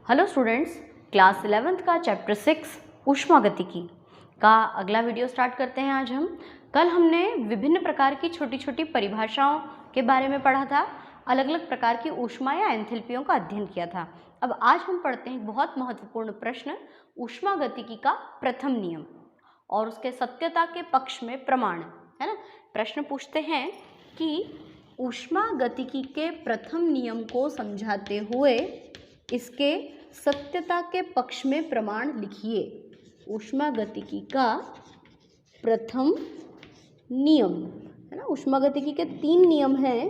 Hello students, class 11th का chapter 6 ऊष्मागतिकी का अगला वीडियो स्टार्ट करते हैं। आज हम कल हमने विभिन्न प्रकार की छोटी छोटी परिभाषाओं के बारे में पढ़ा था, अलग अलग प्रकार की ऊष्मा या एंथैल्पियों का अध्ययन किया था। अब आज हम पढ़ते हैं बहुत महत्वपूर्ण प्रश्न, ऊष्मागतिकी का प्रथम नियम और उसके सत्यता के पक्ष में प्रमाण, है ना। प्रश्न पूछते हैं कि ऊष्मागतिकी के प्रथम नियम को समझाते हुए इसके सत्यता के पक्ष में प्रमाण लिखिए। ऊष्मागतिकी का प्रथम नियम, है ना। ऊष्मागतिकी के 3 नियम हैं,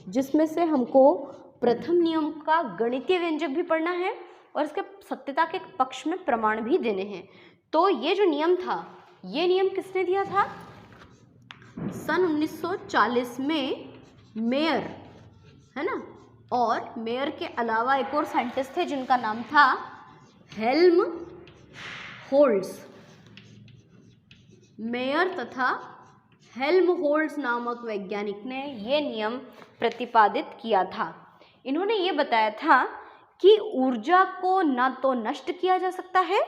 जिसमें से हमको प्रथम नियम का गणितीय व्यंजक भी पढ़ना है और इसके सत्यता के पक्ष में प्रमाण भी देने हैं। तो ये जो नियम था, ये नियम किसने दिया था? सन 1940 में मेयर, है ना, और मेयर के अलावा एक और साइंटिस्ट थे जिनका नाम था हेल्महोल्ट्ज। मेयर तथा हेल्महोल्ट्ज नामक वैज्ञानिक ने ये नियम प्रतिपादित किया था। इन्होंने ये बताया था कि ऊर्जा को ना तो नष्ट किया जा सकता है,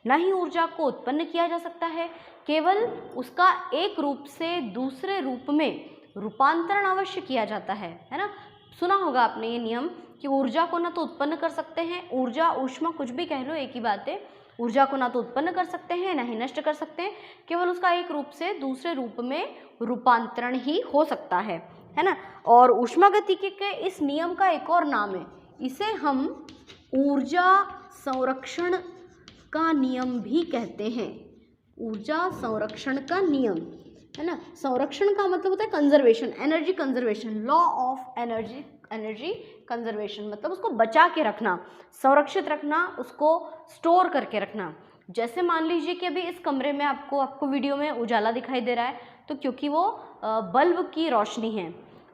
ना ही ऊर्जा को उत्पन्न किया जा सकता है, केवल उसका एक रूप से दूसरे रूप में रूपांतरण अवश्य किया जाता है ना। सुना होगा आपने ये नियम कि ऊर्जा को ना तो उत्पन्न कर सकते हैं, ऊर्जा ऊष्मा कुछ भी कह लो एक ही बात है, ऊर्जा को ना तो उत्पन्न कर सकते हैं ना ही नष्ट कर सकते हैं, केवल उसका एक रूप से दूसरे रूप में रूपांतरण ही हो सकता है ना। और ऊष्मागतिकी के इस नियम का एक और नाम है, इसे हम ऊर्जा संरक्षण का नियम भी कहते हैं। ऊर्जा संरक्षण का नियम, है ना। संरक्षण का मतलब होता है conservation, energy conservation, law of energy conservation, मतलब उसको बचा के रखना, संरक्षित रखना, उसको स्टोर करके रखना। जैसे मान लीजिए कि अभी इस कमरे में आपको वीडियो में उजाला दिखाई दे रहा है, तो क्योंकि वो बल्ब की रोशनी है,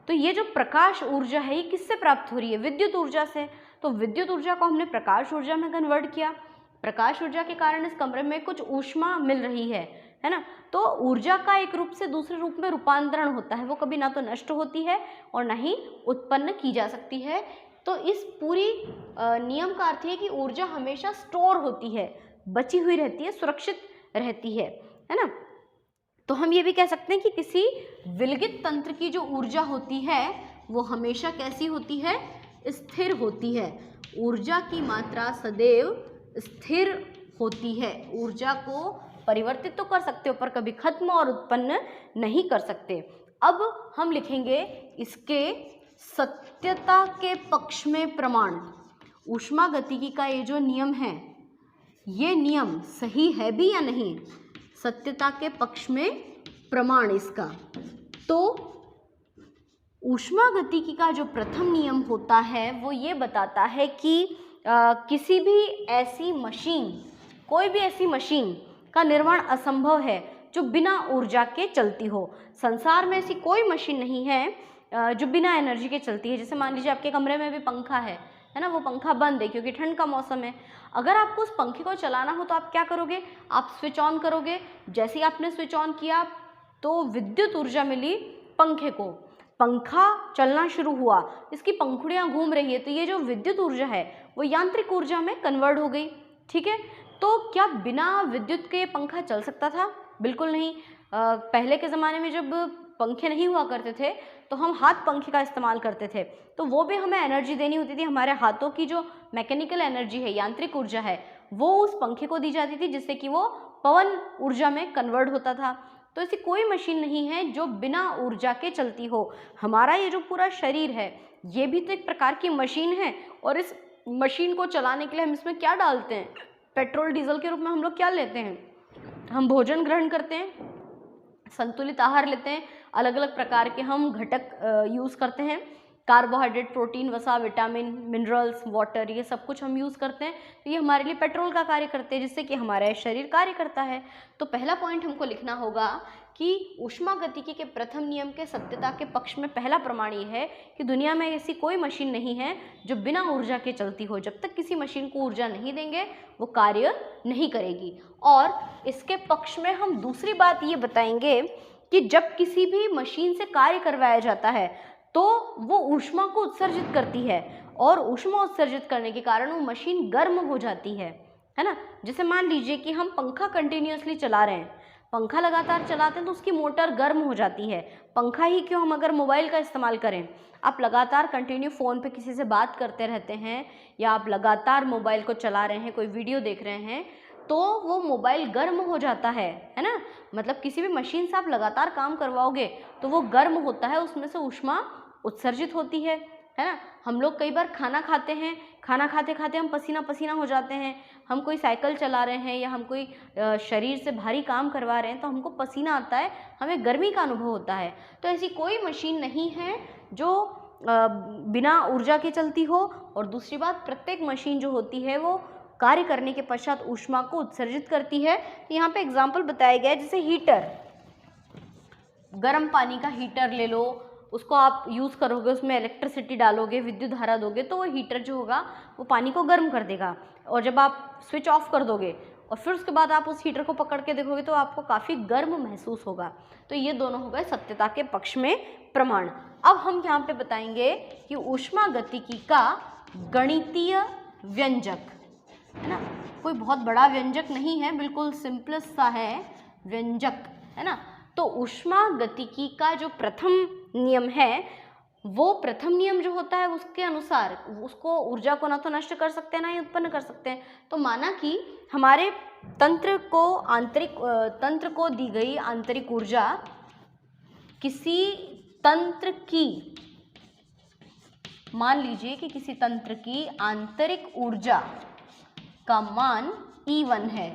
तो ये जो प्रकाश ऊर्जा है ये किससे प्राप्त हो रही है? विद्युत ऊर्जा से। तो विद्युत ऊर्जा को हमने प्रकाश ऊर्जा में कन्वर्ट किया। प्रकाश ऊर्जा के कारण इस कमरे में कुछ ऊष्मा मिल रही है ना। तो ऊर्जा का एक रूप से दूसरे रूप में रूपांतरण होता है, वो कभी ना तो नष्ट होती है और ना ही उत्पन्न की जा सकती है। तो इस पूरी नियम का अर्थ है कि ऊर्जा हमेशा स्टोर होती है, बची हुई रहती है, सुरक्षित रहती है ना। तो हम ये भी कह सकते हैं कि किसी विलगित तंत्र की जो ऊर्जा होती है वो हमेशा कैसी होती है? स्थिर होती है। ऊर्जा की मात्रा सदैव स्थिर होती है। ऊर्जा को परिवर्तित तो कर सकते हो पर कभी खत्म और उत्पन्न नहीं कर सकते। अब हम लिखेंगे इसके सत्यता के पक्ष में प्रमाण। ऊष्मागतिकी का ये जो नियम है, ये नियम सही है भी या नहीं? सत्यता के पक्ष में प्रमाण इसका। तो ऊष्मागतिकी का जो प्रथम नियम होता है वो ये बताता है कि किसी भी ऐसी मशीन, कोई भी ऐसी मशीन का निर्माण असंभव है जो बिना ऊर्जा के चलती हो। संसार में ऐसी कोई मशीन नहीं है जो बिना एनर्जी के चलती है। जैसे मान लीजिए आपके कमरे में भी पंखा है ना, वो पंखा बंद है क्योंकि ठंड का मौसम है। अगर आपको उस पंखे को चलाना हो तो आप क्या करोगे? आप स्विच ऑन करोगे। जैसे ही आपने स्विच ऑन किया तो विद्युत ऊर्जा मिली पंखे को, पंखा चलना शुरू हुआ, इसकी पंखुड़ियाँ घूम रही है, तो ये जो विद्युत ऊर्जा है वो यांत्रिक ऊर्जा में कन्वर्ट हो गई। ठीक है, तो क्या बिना विद्युत के पंखा चल सकता था? बिल्कुल नहीं। पहले के ज़माने में जब पंखे नहीं हुआ करते थे तो हम हाथ पंखे का इस्तेमाल करते थे, तो वो भी हमें एनर्जी देनी होती थी। हमारे हाथों की जो मैकेनिकल एनर्जी है, यांत्रिक ऊर्जा है, वो उस पंखे को दी जाती थी, जिससे कि वो पवन ऊर्जा में कन्वर्ट होता था। तो ऐसी कोई मशीन नहीं है जो बिना ऊर्जा के चलती हो। हमारा ये जो पूरा शरीर है ये भी तो एक प्रकार की मशीन है, और इस मशीन को चलाने के लिए हम इसमें क्या डालते हैं? पेट्रोल डीजल के रूप में हम लोग क्या लेते हैं? हम भोजन ग्रहण करते हैं, संतुलित आहार लेते हैं, अलग अलग प्रकार के हम घटक यूज़ करते हैं, कार्बोहाइड्रेट, प्रोटीन, वसा, विटामिन, मिनरल्स, वाटर, ये सब कुछ हम यूज़ करते हैं। तो ये हमारे लिए पेट्रोल का कार्य करते हैं, जिससे कि हमारा शरीर कार्य करता है। तो पहला पॉइंट हमको लिखना होगा कि ऊष्मागतिकी के प्रथम नियम के सत्यता के पक्ष में पहला प्रमाण ये है कि दुनिया में ऐसी कोई मशीन नहीं है जो बिना ऊर्जा के चलती हो। जब तक किसी मशीन को ऊर्जा नहीं देंगे वो कार्य नहीं करेगी। और इसके पक्ष में हम दूसरी बात ये बताएंगे कि जब किसी भी मशीन से कार्य करवाया जाता है तो वो ऊष्मा को उत्सर्जित करती है और ऊष्मा उत्सर्जित करने के कारण वो मशीन गर्म हो जाती है ना। जैसे मान लीजिए कि हम पंखा कंटिन्यूअसली चला रहे हैं, पंखा लगातार चलाते हैं तो उसकी मोटर गर्म हो जाती है। पंखा ही क्यों, हम अगर मोबाइल का इस्तेमाल करें, आप लगातार कंटिन्यू फ़ोन पे किसी से बात करते रहते हैं या आप लगातार मोबाइल को चला रहे हैं, कोई वीडियो देख रहे हैं, तो वो मोबाइल गर्म हो जाता है ना। मतलब किसी भी मशीन से आप लगातार काम करवाओगे तो वो गर्म होता है, उसमें से ऊष्मा उत्सर्जित होती है ना। हम लोग कई बार खाना खाते हैं, खाना खाते खाते हम पसीना पसीना हो जाते हैं, हम कोई साइकिल चला रहे हैं या हम कोई शरीर से भारी काम करवा रहे हैं तो हमको पसीना आता है, हमें गर्मी का अनुभव होता है। तो ऐसी कोई मशीन नहीं है जो बिना ऊर्जा के चलती हो। और दूसरी बात, प्रत्येक मशीन जो होती है वो कार्य करने के पश्चात ऊष्मा को उत्सर्जित करती है। यहाँ पे एग्जाम्पल बताया गया है, जैसे हीटर, गर्म पानी का हीटर ले लो, उसको आप यूज़ करोगे, उसमें इलेक्ट्रिसिटी डालोगे, विद्युत धारा दोगे तो वो हीटर जो होगा वो पानी को गर्म कर देगा। और जब आप स्विच ऑफ कर दोगे और फिर उसके बाद आप उस हीटर को पकड़ के देखोगे तो आपको काफ़ी गर्म महसूस होगा। तो ये दोनों हो गए सत्यता के पक्ष में प्रमाण। अब हम यहाँ पे बताएंगे कि ऊष्मागतिकी का गणितीय व्यंजक, है ना, कोई बहुत बड़ा व्यंजक नहीं है, बिल्कुल सिंपलेस्ट सा है व्यंजक, है ना। तो ऊष्मागतिकी का जो प्रथम नियम है, वो प्रथम नियम जो होता है उसके अनुसार उसको ऊर्जा को ना तो नष्ट कर सकते हैं ना ही उत्पन्न कर सकते हैं। तो माना कि हमारे तंत्र को दी गई आंतरिक ऊर्जा किसी तंत्र की, मान लीजिए कि किसी तंत्र की आंतरिक ऊर्जा का मान E1 है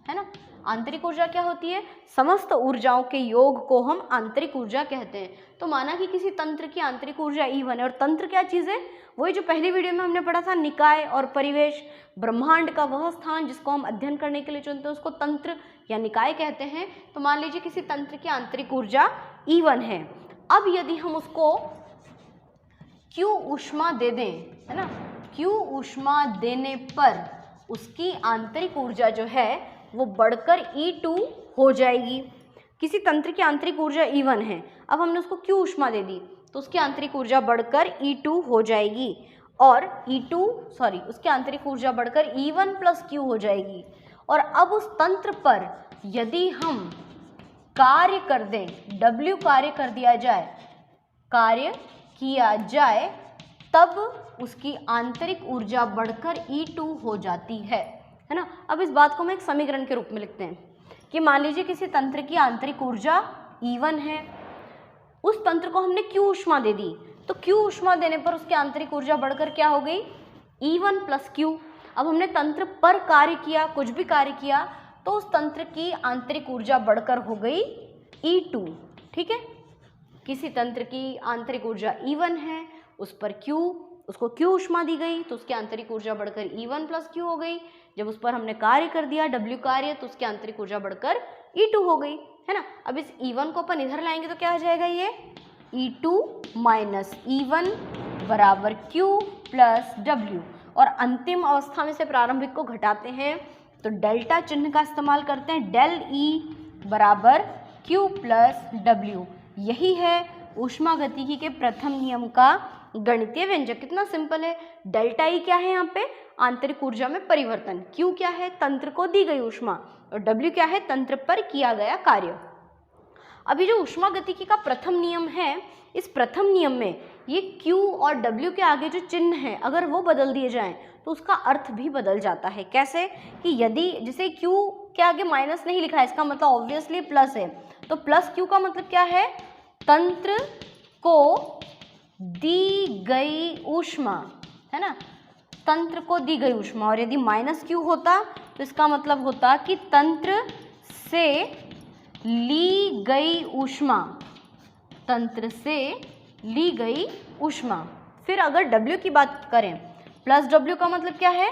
ना। आंतरिक ऊर्जा क्या होती है? समस्त ऊर्जाओं के योग को हम आंतरिक ऊर्जा कहते हैं। तो माना कि किसी तंत्र की आंतरिक ऊर्जा E1 है, और तंत्र क्या चीज़ है? वही जो पहली वीडियो में हमने पढ़ा था, निकाय और परिवेश, ब्रह्मांड का वह स्थान जिसको हम अध्ययन करने के लिए चुनते हैं उसको तंत्र या निकाय कहते हैं। तो मान लीजिए किसी तंत्र की आंतरिक ऊर्जा E1 है। अब यदि हम उसको Q ऊष्मा दे दें, है ना, Q ऊष्मा देने पर उसकी आंतरिक ऊर्जा जो है वो बढ़कर E2 हो जाएगी। किसी तंत्र की आंतरिक ऊर्जा E1 है, अब हमने उसको Q ऊष्मा दे दी तो उसकी आंतरिक ऊर्जा बढ़कर E2 हो जाएगी, और उसकी आंतरिक ऊर्जा बढ़कर E1 प्लस Q हो जाएगी। और अब उस तंत्र पर यदि हम कार्य कर दें, W कार्य किया जाए तब उसकी आंतरिक ऊर्जा बढ़कर E2 हो जाती है ना। अब इस बात को हम एक समीकरण के रूप में लिखते हैं कि मान लीजिए किसी तंत्र की आंतरिक ऊर्जा E1 है, उस तंत्र को हमने Q ऊष्मा दे दी, तो Q ऊष्मा देने पर उसकी आंतरिक ऊर्जा बढ़कर क्या हो गई? E1 plus Q। अब हमने तंत्र पर कार्य किया, कुछ भी कार्य किया, तो उस तंत्र की आंतरिक ऊर्जा बढ़कर हो गई E2। ठीक है, किसी तंत्र की आंतरिक ऊर्जा E1 है, उस पर उसको Q ऊष्मा दी गई तो उसकी आंतरिक ऊर्जा बढ़कर E1 प्लस Q हो गई। जब उस पर हमने कार्य कर दिया W कार्य, तो उसकी आंतरिक ऊर्जा बढ़कर E2 हो गई, है ना। अब इस E1 को अपन इधर लाएंगे तो क्या हो जाएगा? ये E2 माइनस E1 बराबर Q प्लस W, और अंतिम अवस्था में से प्रारंभिक को घटाते हैं तो डेल्टा चिन्ह का इस्तेमाल करते हैं, डेल E बराबर Q प्लस W। यही है ऊष्मागतिकी के प्रथम नियम का गणितीय व्यंजक। कितना सिंपल है। डेल्टा ई क्या है? यहाँ पे आंतरिक ऊर्जा में परिवर्तन। क्यू क्या है? तंत्र को दी गई ऊष्मा। और डब्ल्यू क्या है? तंत्र पर किया गया कार्य। अभी जो ऊष्मागतिकी का प्रथम नियम है, इस प्रथम नियम में ये क्यू और डब्ल्यू के आगे जो चिन्ह है अगर वो बदल दिए जाएं तो उसका अर्थ भी बदल जाता है। कैसे? कि यदि जैसे क्यू के आगे माइनस नहीं लिखा है, इसका मतलब ऑब्वियसली प्लस है, तो प्लस क्यू का मतलब क्या है? तंत्र को दी गई ऊष्मा, है ना, तंत्र को दी गई ऊष्मा। और यदि माइनस क्यू होता तो इसका मतलब होता कि तंत्र से ली गई ऊष्मा, तंत्र से ली गई ऊष्मा। फिर अगर W की बात करें, प्लस W का मतलब क्या है?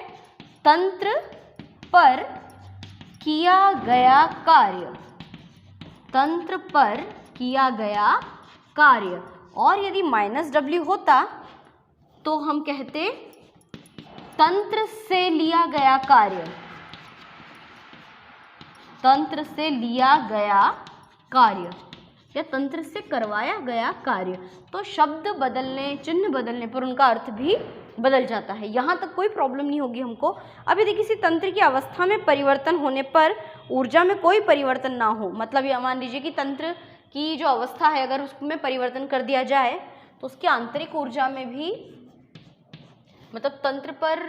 तंत्र पर किया गया कार्य, तंत्र पर किया गया कार्य। और यदि माइनस W होता तो हम कहते तंत्र से लिया गया कार्य, तंत्र से लिया गया कार्य। या तंत्र से करवाया गया कार्य। तो शब्द बदलने, चिन्ह बदलने पर उनका अर्थ भी बदल जाता है। यहाँ तक कोई प्रॉब्लम नहीं होगी हमको। अब यदि किसी तंत्र की अवस्था में परिवर्तन होने पर ऊर्जा में कोई परिवर्तन ना हो, मतलब ये मान लीजिए कि तंत्र की जो अवस्था है अगर उसमें परिवर्तन कर दिया जाए तो उसकी आंतरिक ऊर्जा में भी, मतलब तंत्र पर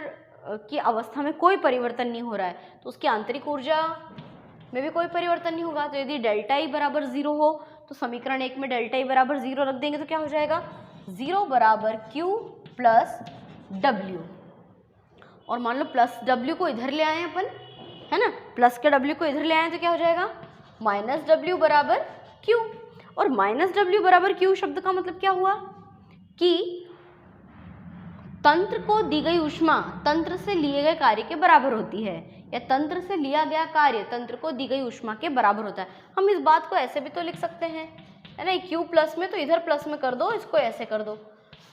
की अवस्था में कोई परिवर्तन नहीं हो रहा है तो उसकी आंतरिक ऊर्जा में भी कोई परिवर्तन नहीं होगा। तो यदि डेल्टा ई बराबर 0 हो तो समीकरण 1 में डेल्टा ई बराबर 0 रख देंगे तो क्या हो जाएगा, 0 बराबर Q प्लस W। और मान लो प्लस W को इधर ले आए अपन, है ना, प्लस के W को इधर ले आए तो क्या हो जाएगा, माइनस W बराबर Q। और माइनस W बराबर Q शब्द का मतलब क्या हुआ कि तंत्र को दी गई ऊष्मा तंत्र से लिए गए कार्य के बराबर होती है, या तंत्र से लिया गया कार्य तंत्र को दी गई ऊष्मा के बराबर होता है। हम इस बात को ऐसे भी तो लिख सकते हैं, है ना, Q प्लस में तो इधर प्लस में कर दो, इसको ऐसे कर दो।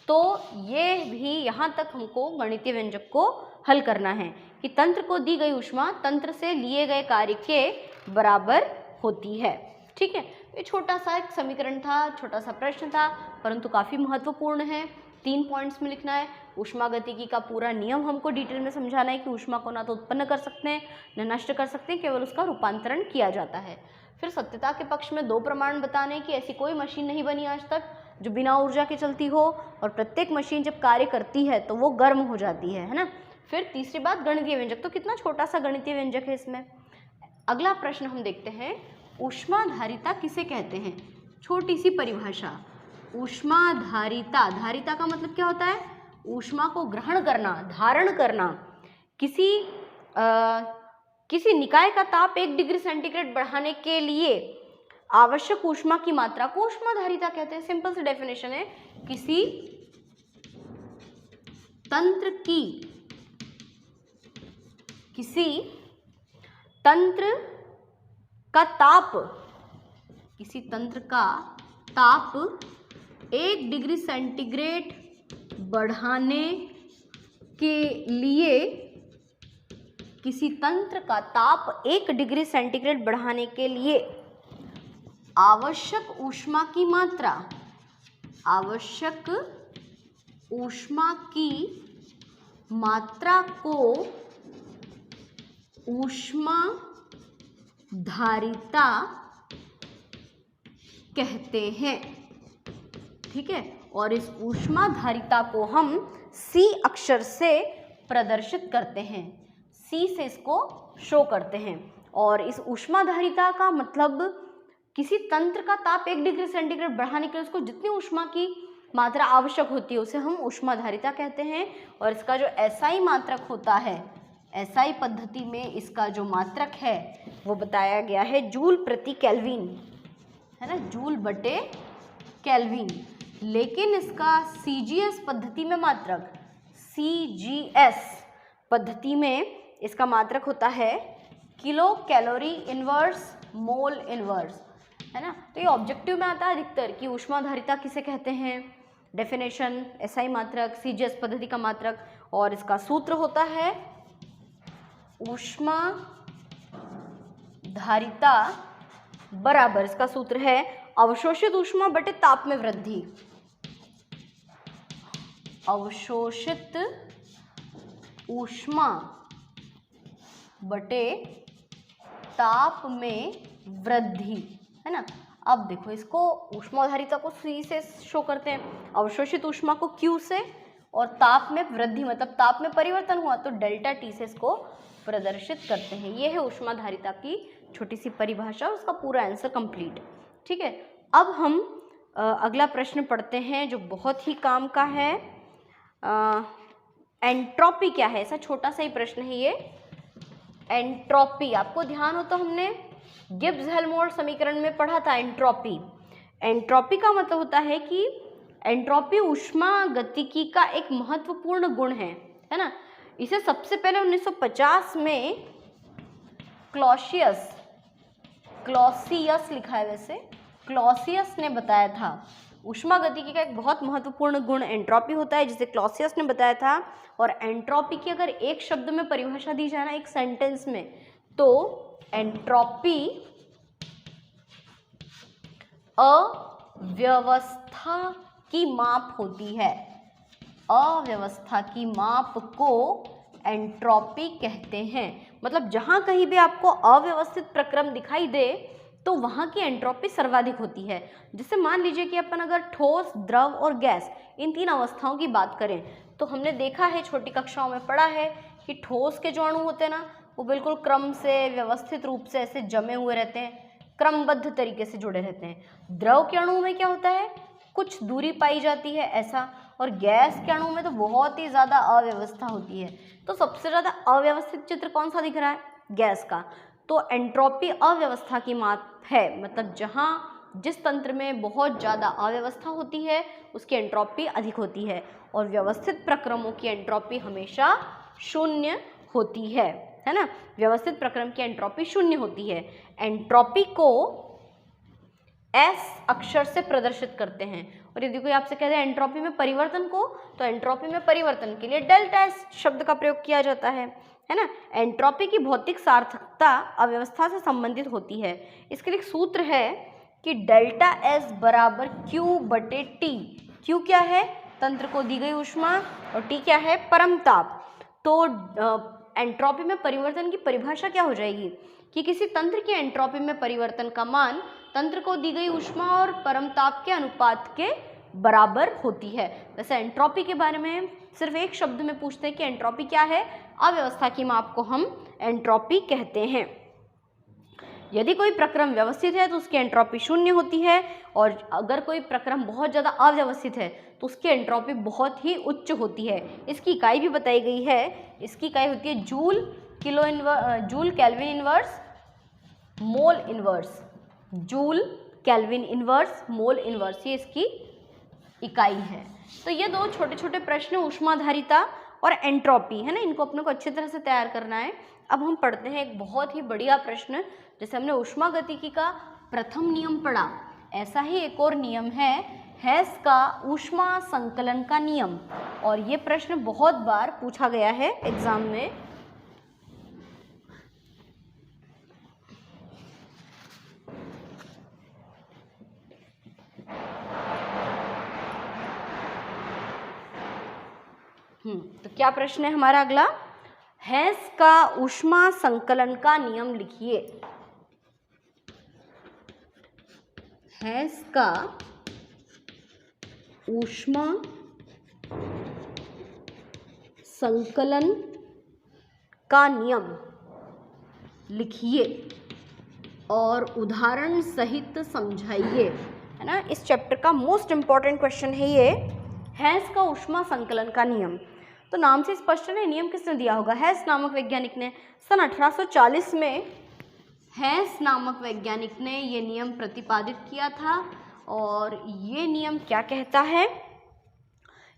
तो ये भी यहाँ तक हमको गणितीय व्यंजक को हल करना है कि तंत्र को दी गई ऊष्मा तंत्र से लिए गए कार्य के बराबर होती है। ठीक है, ये छोटा सा एक समीकरण था, छोटा सा प्रश्न था, परंतु काफ़ी महत्वपूर्ण है। 3 पॉइंट्स में लिखना है। ऊष्मागतिकी का पूरा नियम हमको डिटेल में समझाना है कि ऊष्मा को ना तो उत्पन्न कर सकते हैं न नष्ट कर सकते हैं, केवल उसका रूपांतरण किया जाता है। फिर सत्यता के पक्ष में 2 प्रमाण बताने कि ऐसी कोई मशीन नहीं बनी आज तक जो बिना ऊर्जा के चलती हो, और प्रत्येक मशीन जब कार्य करती है तो वो गर्म हो जाती है ना। फिर तीसरी बात गणितीय व्यंजक, तो कितना छोटा सा गणितीय व्यंजक है इसमें। अगला प्रश्न हम देखते हैं, ऊष्माधारिता किसे कहते हैं। छोटी सी परिभाषा, ऊष्माधारिता, धारिता का मतलब क्या होता है, ऊष्मा को ग्रहण करना, धारण करना। किसी निकाय का ताप 1 डिग्री सेंटीग्रेड बढ़ाने के लिए आवश्यक ऊष्मा की मात्रा को ऊष्माधारिता कहते हैं। सिंपल सी डेफिनेशन है, किसी तंत्र का ताप 1 डिग्री सेंटीग्रेड बढ़ाने के लिए, किसी तंत्र का ताप 1 डिग्री सेंटीग्रेड बढ़ाने के लिए आवश्यक ऊष्मा की मात्रा, आवश्यक ऊष्मा की मात्रा को ऊष्माधारिता कहते हैं। ठीक है, और इस ऊष्माधारिता को हम C अक्षर से प्रदर्शित करते हैं, C से इसको शो करते हैं। और इस ऊष्माधारिता का मतलब किसी तंत्र का ताप 1 डिग्री सेंटीग्रेड बढ़ाने के लिए उसको जितनी ऊष्मा की मात्रा आवश्यक होती है उसे हम ऊष्माधारिता कहते हैं। और इसका जो SI मात्रक होता है, SI पद्धति में इसका जो मात्रक है वो बताया गया है जूल प्रति केल्विन, है ना, जूल बटे केल्विन। लेकिन इसका CGS पद्धति में मात्रक, CGS पद्धति में इसका मात्रक होता है kilo calorie inverse mole inverse, है ना। तो ये ऑब्जेक्टिव में आता है अधिकतर कि ऊष्माधारिता किसे कहते हैं, डेफिनेशन, SI मात्रक, CGS पद्धति का मात्रक, और इसका सूत्र होता है ऊष्माधारिता बराबर, इसका सूत्र है अवशोषित ऊष्मा बटे ताप में वृद्धि, अवशोषित ऊष्मा बटे ताप में वृद्धि, है ना। अब देखो इसको ऊष्माधारिता को C से शो करते हैं, अवशोषित ऊष्मा को Q से, और ताप में वृद्धि मतलब ताप में परिवर्तन हुआ तो डेल्टा T से इसको प्रदर्शित करते हैं। ये है ऊष्माधारिता की छोटी सी परिभाषा, उसका पूरा आंसर कंप्लीट। ठीक है, अब हम अगला प्रश्न पढ़ते हैं जो बहुत ही काम का है। एंट्रोपी क्या है, ऐसा छोटा सा ही प्रश्न है ये। एंट्रोपी, आपको ध्यान हो तो हमने गिब्स हेल्महोल्ट्ज समीकरण में पढ़ा था एंट्रोपी। एंट्रोपी का मतलब होता है कि एंट्रोपी ऊष्मागतिकी का एक महत्वपूर्ण गुण है ना। इसे सबसे पहले 1950 में क्लॉसियस लिखा है वैसे, क्लॉसियस ने बताया था। ऊष्मागतिकी का एक बहुत महत्वपूर्ण गुण एंट्रोपी होता है जिसे क्लॉसियस ने बताया था। और एंट्रोपी की अगर एक शब्द में परिभाषा दी जाए ना, एक सेंटेंस में, तो एंट्रोपी अव्यवस्था की माप होती है। अव्यवस्था की माप को एंट्रोपी कहते हैं। मतलब जहां कहीं भी आपको अव्यवस्थित प्रक्रम दिखाई दे तो वहां की एंट्रोपी सर्वाधिक होती है। जैसे मान लीजिए कि अपन अगर ठोस, द्रव और गैस इन तीन अवस्थाओं की बात करें तो हमने देखा है, छोटी कक्षाओं में पढ़ा है कि ठोस के जो अणु होते हैं ना, वो बिल्कुल क्रम से, व्यवस्थित रूप से ऐसे जमे हुए रहते हैं, क्रमबद्ध तरीके से जुड़े रहते हैं। द्रव के अणु में क्या होता है, कुछ दूरी पाई जाती है ऐसा, और गैस के अणु में तो बहुत ही ज़्यादा अव्यवस्था होती है। तो सबसे ज़्यादा अव्यवस्थित चित्र कौन सा दिख रहा है, गैस का। तो एंट्रोपी अव्यवस्था की माप है, मतलब जहाँ जिस तंत्र में बहुत ज़्यादा अव्यवस्था होती है उसकी एंट्रोपी अधिक होती है, और व्यवस्थित प्रक्रमों की एंट्रोपी हमेशा शून्य होती है ना। व्यवस्थित प्रक्रम की एंट्रोपी शून्य होती है। एंट्रोपी को एस अक्षर से प्रदर्शित करते हैं। और यदि कोई आपसे कहते हैं एंट्रोपी में परिवर्तन को, तो एंट्रोपी में परिवर्तन के लिए डेल्टा एस शब्द का प्रयोग किया जाता है ना। एंट्रोपी की भौतिक सार्थकता अव्यवस्था से संबंधित होती है। इसके लिए एक सूत्र है कि डेल्टा एस बराबर क्यू बटे टी। क्यू क्या है, तंत्र को दी गई ऊष्मा, और टी क्या है, परम ताप। तो एंट्रोपी में परिवर्तन की परिभाषा क्या हो जाएगी कि किसी तंत्र की एंट्रोपी में परिवर्तन का मान तंत्र को दी गई ऊष्मा और परम ताप के अनुपात के बराबर होती है। वैसे एंट्रोपी के बारे में सिर्फ एक शब्द में पूछते हैं कि एंट्रोपी क्या है, अव्यवस्था की माप को हम एंट्रोपी कहते हैं। यदि कोई प्रक्रम व्यवस्थित है तो उसकी एंट्रोपी शून्य होती है, और अगर कोई प्रक्रम बहुत ज़्यादा अव्यवस्थित है तो उसकी एंट्रोपी बहुत ही उच्च होती है। इसकी इकाई भी बताई गई है। इसकी इकाई होती है joule kelvin inverse mole inverse. Joule kelvin inverse mole inverse, ये इसकी इकाई है। तो ये दो छोटे छोटे प्रश्न, ऊष्माधारिता और एंट्रोपी, है ना, इनको अपने को अच्छी तरह से तैयार करना है। अब हम पढ़ते हैं एक बहुत ही बढ़िया प्रश्न। जैसे हमने ऊष्मागतिकी का प्रथम नियम पढ़ा, ऐसा ही एक और नियम है हेस का ऊष्मा संकलन का नियम, और ये प्रश्न बहुत बार पूछा गया है एग्जाम में। तो क्या प्रश्न है हमारा अगला, हेस का ऊष्मा संकलन का नियम लिखिए। हेस का ऊष्मा संकलन का नियम लिखिए और उदाहरण सहित समझाइए, है ना। इस चैप्टर का मोस्ट इंपॉर्टेंट क्वेश्चन है ये, हेस का ऊष्मा संकलन का नियम। तो नाम से स्पष्ट है, नियम किसने दिया होगा, हेस नामक वैज्ञानिक ने। सन 1840 में हेस नामक वैज्ञानिक ने ये नियम प्रतिपादित किया था। और ये नियम क्या कहता है,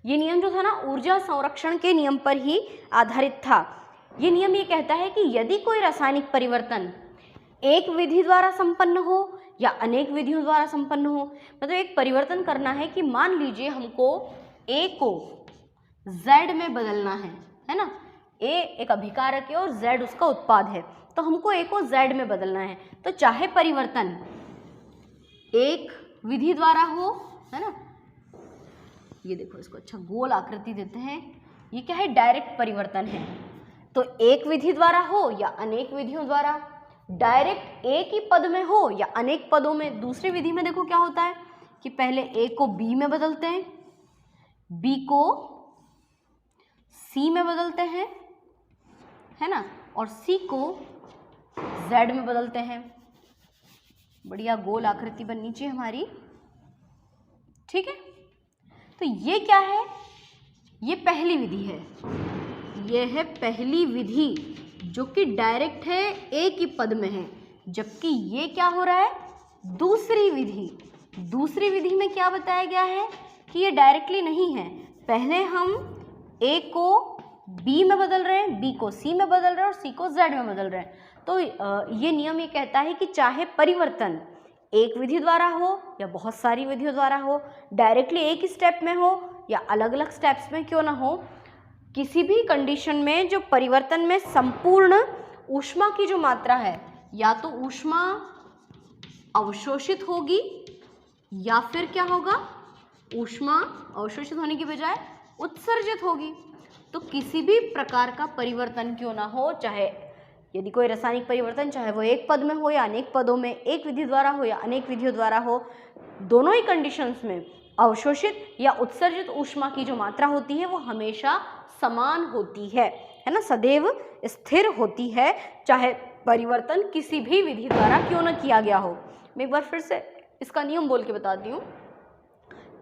ये नियम जो था ना, ऊर्जा संरक्षण के नियम पर ही आधारित था। ये नियम ये कहता है कि यदि कोई रासायनिक परिवर्तन एक विधि द्वारा संपन्न हो या अनेक विधियों द्वारा संपन्न हो, मतलब एक परिवर्तन करना है कि मान लीजिए हमको ए को Z में बदलना है ना, ए एक अभिकारक है और Z उसका उत्पाद है, तो हमको ए को Z में बदलना है। तो चाहे परिवर्तन एक विधि द्वारा हो, है ना, ये देखो इसको अच्छा गोल आकृति देते हैं, ये क्या है, डायरेक्ट परिवर्तन है। तो एक विधि द्वारा हो या अनेक विधियों द्वारा, डायरेक्ट एक ही पद में हो या अनेक पदों में। दूसरी विधि में देखो क्या होता है कि पहले ए को बी में बदलते हैं, बी को सी में बदलते हैं, है ना, और सी को जेड में बदलते हैं। बढ़िया गोल आकृति बननी चाहिए हमारी, ठीक है। तो ये क्या है, ये पहली विधि है, ये है पहली विधि जो कि डायरेक्ट है, एक ही पद में है। जबकि ये क्या हो रहा है, दूसरी विधि। दूसरी विधि में क्या बताया गया है कि ये डायरेक्टली नहीं है, पहले हम ए को बी में बदल रहे हैं, बी को सी में बदल रहे हैं और सी को जेड में बदल रहे हैं। तो ये नियम ये कहता है कि चाहे परिवर्तन एक विधि द्वारा हो या बहुत सारी विधियों द्वारा हो, डायरेक्टली एक ही स्टेप में हो या अलग अलग स्टेप्स में क्यों ना हो, किसी भी कंडीशन में जो परिवर्तन में संपूर्ण ऊष्मा की जो मात्रा है, या तो ऊष्मा अवशोषित होगी या फिर क्या होगा, ऊष्मा अवशोषित होने की बजाय उत्सर्जित होगी। तो किसी भी प्रकार का परिवर्तन क्यों ना हो, चाहे यदि कोई रासायनिक परिवर्तन चाहे वो एक पद में हो या अनेक पदों में, एक विधि द्वारा हो या अनेक विधियों द्वारा हो, दोनों ही कंडीशंस में अवशोषित या उत्सर्जित ऊष्मा की जो मात्रा होती है वो हमेशा समान होती है ना, सदैव स्थिर होती है, चाहे परिवर्तन किसी भी विधि द्वारा क्यों न किया गया हो। मैं एक बार फिर से इसका नियम बोल के बताती हूँ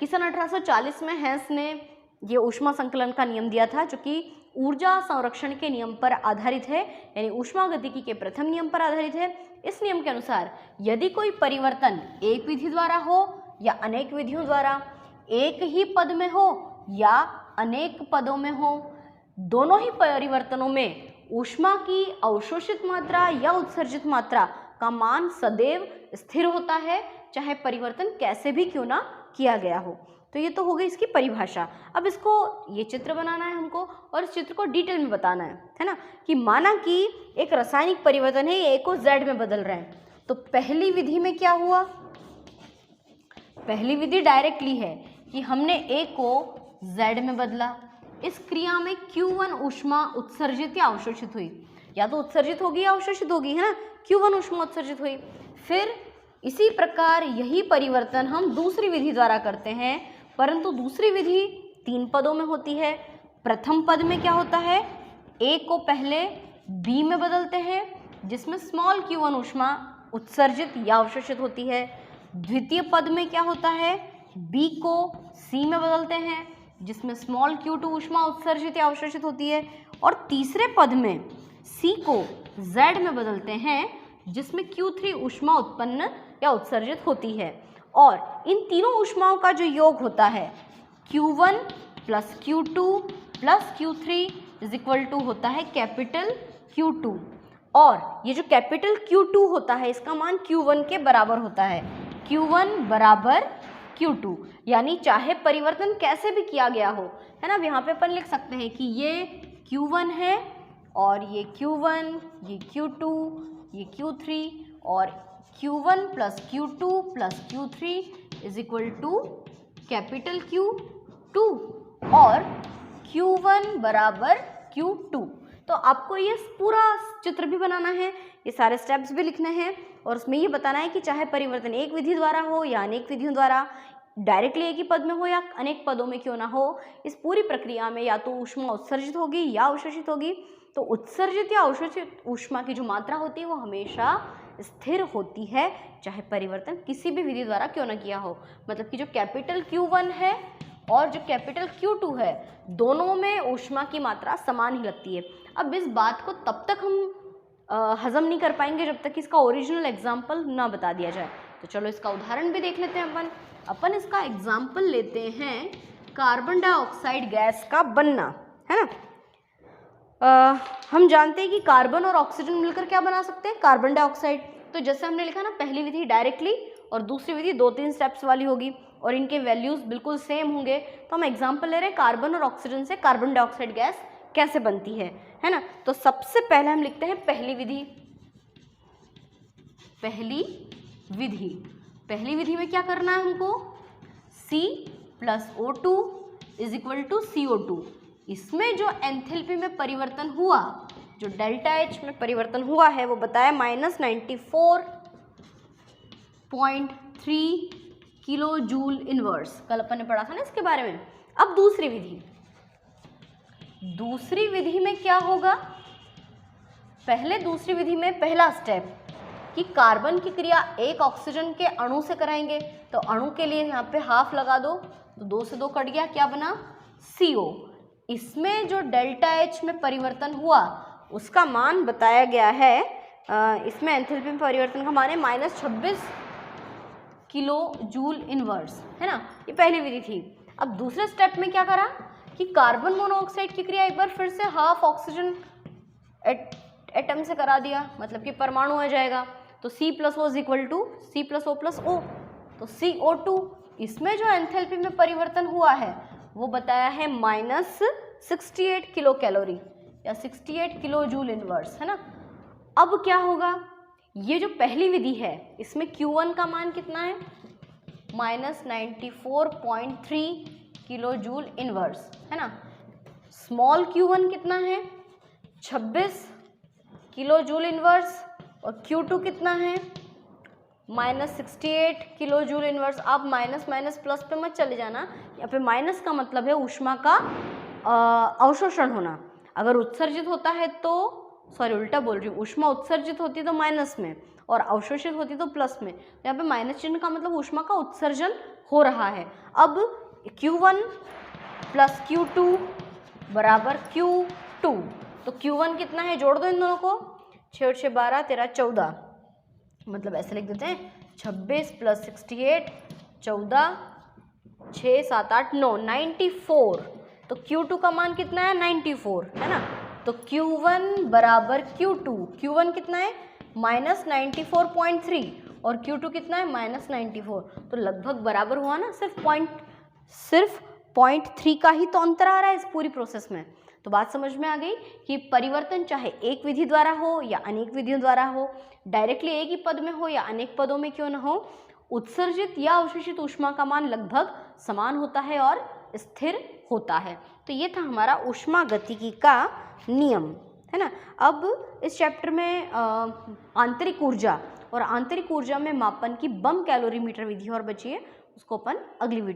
कि सन 1840 में हेंस ने ये ऊष्मा संकलन का नियम दिया था, जो कि ऊर्जा संरक्षण के नियम पर आधारित है, यानी ऊष्मागतिकी के प्रथम नियम पर आधारित है। इस नियम के अनुसार यदि कोई परिवर्तन एक विधि द्वारा हो या अनेक विधियों द्वारा, एक ही पद में हो या अनेक पदों में हो, दोनों ही परिवर्तनों में ऊष्मा की अवशोषित मात्रा या उत्सर्जित मात्रा का मान सदैव स्थिर होता है, चाहे परिवर्तन कैसे भी क्यों ना किया गया हो। तो ये तो हो गई इसकी परिभाषा। अब इसको ये चित्र बनाना है हमको और इस चित्र को डिटेल में बताना है ना, कि माना कि एक रासायनिक परिवर्तन है, ए को जेड में बदल रहे हैं। तो पहली विधि में क्या हुआ, पहली विधि डायरेक्टली है कि हमने ए को जेड में बदला। इस क्रिया में Q1 ऊष्मा उत्सर्जित या अवशोषित हुई, या तो उत्सर्जित होगी या अवशोषित होगी, है ना। Q1 ऊष्मा उत्सर्जित हुई। फिर इसी प्रकार यही परिवर्तन हम दूसरी विधि द्वारा करते हैं, परंतु दूसरी विधि 3 पदों में होती है। प्रथम पद में क्या होता है, A को पहले B में बदलते हैं, जिसमें स्मॉल Q1 ऊष्मा उत्सर्जित या अवशोषित होती है। द्वितीय पद में क्या होता है, B को C में बदलते हैं, जिसमें स्मॉल Q2 ऊष्मा उत्सर्जित या अवशोषित होती है। और तीसरे पद में C को Z में बदलते हैं, जिसमें Q3 ऊष्मा उत्पन्न या उत्सर्जित होती है। और इन तीनों ऊष्माओं का जो योग होता है Q1 plus Q2 plus Q3 is equal to होता है कैपिटल Q2। और ये जो कैपिटल Q2 होता है इसका मान Q1 के बराबर होता है, Q1 बराबर Q2। यानी चाहे परिवर्तन कैसे भी किया गया हो, है ना। अब यहाँ पे अपन लिख सकते हैं कि ये Q1 है और ये Q1, ये Q2, ये Q3, और Q1 plus Q2 plus Q3 is equal to capital Q2 और Q1 बराबर Q2। तो आपको ये पूरा चित्र भी बनाना है, ये सारे स्टेप्स भी लिखने हैं, और उसमें ये बताना है कि चाहे परिवर्तन एक विधि द्वारा हो या अनेक विधियों द्वारा, डायरेक्टली एक ही पद में हो या अनेक पदों में क्यों ना हो, इस पूरी प्रक्रिया में या तो ऊष्मा उत्सर्जित होगी या अवशोषित होगी। तो उत्सर्जित या अवशोषित ऊष्मा की जो मात्रा होती है वो हमेशा स्थिर होती है, चाहे परिवर्तन किसी भी विधि द्वारा क्यों ना किया हो। मतलब कि जो कैपिटल Q1 है और जो कैपिटल Q2 है, दोनों में ऊष्मा की मात्रा समान ही लगती है। अब इस बात को तब तक हम हजम नहीं कर पाएंगे जब तक इसका ओरिजिनल एग्जाम्पल ना बता दिया जाए। तो चलो इसका उदाहरण भी देख लेते हैं अपन इसका एग्जाम्पल लेते हैं कार्बन डाइऑक्साइड गैस का बनना, है ना। हम जानते हैं कि कार्बन और ऑक्सीजन मिलकर क्या बना सकते हैं, कार्बन डाइऑक्साइड। तो जैसे हमने लिखा ना, पहली विधि डायरेक्टली और दूसरी विधि 2-3 स्टेप्स वाली होगी और इनके वैल्यूज बिल्कुल सेम होंगे। तो हम एग्जाम्पल ले रहे हैं कार्बन और ऑक्सीजन से कार्बन डाइऑक्साइड गैस कैसे बनती है ना। तो सबसे पहले हम लिखते हैं पहली विधि। पहली विधि में क्या करना है हमको, C plus O2 is equal to CO2। इसमें जो एंथैल्पी में परिवर्तन हुआ, जो डेल्टा H में परिवर्तन हुआ है, वो बताया -94.3 किलो जूल इनवर्स। कल अपन ने पढ़ा था ना इसके बारे में। अब दूसरी विधि में क्या होगा, दूसरी विधि में पहला स्टेप कि कार्बन की क्रिया एक ऑक्सीजन के अणु से कराएंगे। तो अणु के लिए यहाँ पे हाफ लगा दो, तो 2 से 2 कट गया, क्या बना, CO। इसमें जो डेल्टा H में परिवर्तन हुआ उसका मान बताया गया है, इसमें एंथैल्पी में परिवर्तन का मान है -26 किलो जूल इनवर्स, है ना। ये पहली विधि थी। अब दूसरे स्टेप में क्या करा कि कार्बन मोनोऑक्साइड की क्रिया एक बार फिर से हाफ ऑक्सीजन एटम से करा दिया, मतलब कि परमाणु आ जाएगा। तो C plus O is equal to C plus O plus O, तो CO2। इसमें जो एंथैल्पी में परिवर्तन हुआ है वो बताया है -68 किलो कैलोरी या 68 किलो जूल इनवर्स, है ना। अब क्या होगा, ये जो पहली विधि है इसमें Q1 का मान कितना है, माइनस 94.3 किलो जूल इनवर्स, है ना। स्मॉल Q1 कितना है, 26 किलो जूल इनवर्स, और Q2 कितना है, माइनस 68 किलो जूल इनवर्स। आप माइनस माइनस प्लस पे मत चले जाना, यहाँ पे माइनस का मतलब है ऊष्मा का अवशोषण होना। अगर उत्सर्जित होता है तो, सॉरी उल्टा बोल रही हूँ, ऊष्मा उत्सर्जित होती तो माइनस में और अवशोषित होती तो प्लस में। यहाँ पे माइनस चिन्ह का मतलब ऊष्मा का उत्सर्जन हो रहा है। अब Q1 प्लस Q2 बराबर Q2, तो Q1 कितना है, जोड़ दो इन दोनों को, 6 और 6 12, 13 14, मतलब ऐसे लिख देते हैं 26 प्लस 68 14, 6 7 8 9, 94। तो Q2 का मान कितना है, 94, है ना। तो Q1 बराबर Q2, Q1 कितना है, माइनस 94.3 और Q2 कितना है, माइनस 94। तो लगभग बराबर हुआ ना, सिर्फ 0.3 का ही तो अंतर आ रहा है इस पूरी प्रोसेस में। तो बात समझ में आ गई कि परिवर्तन चाहे एक विधि द्वारा हो या अनेक विधियों द्वारा हो, डायरेक्टली एक ही पद में हो या अनेक पदों में क्यों न हो, उत्सर्जित या अवशोषित ऊष्मा का मान लगभग समान होता है और स्थिर होता है। तो ये था हमारा ऊष्मागतिकी का नियम, है ना। अब इस चैप्टर में आंतरिक ऊर्जा और आंतरिक ऊर्जा में मापन की बम कैलोरीमीटर विधि और बची है, उसको अपन अगली वीडियो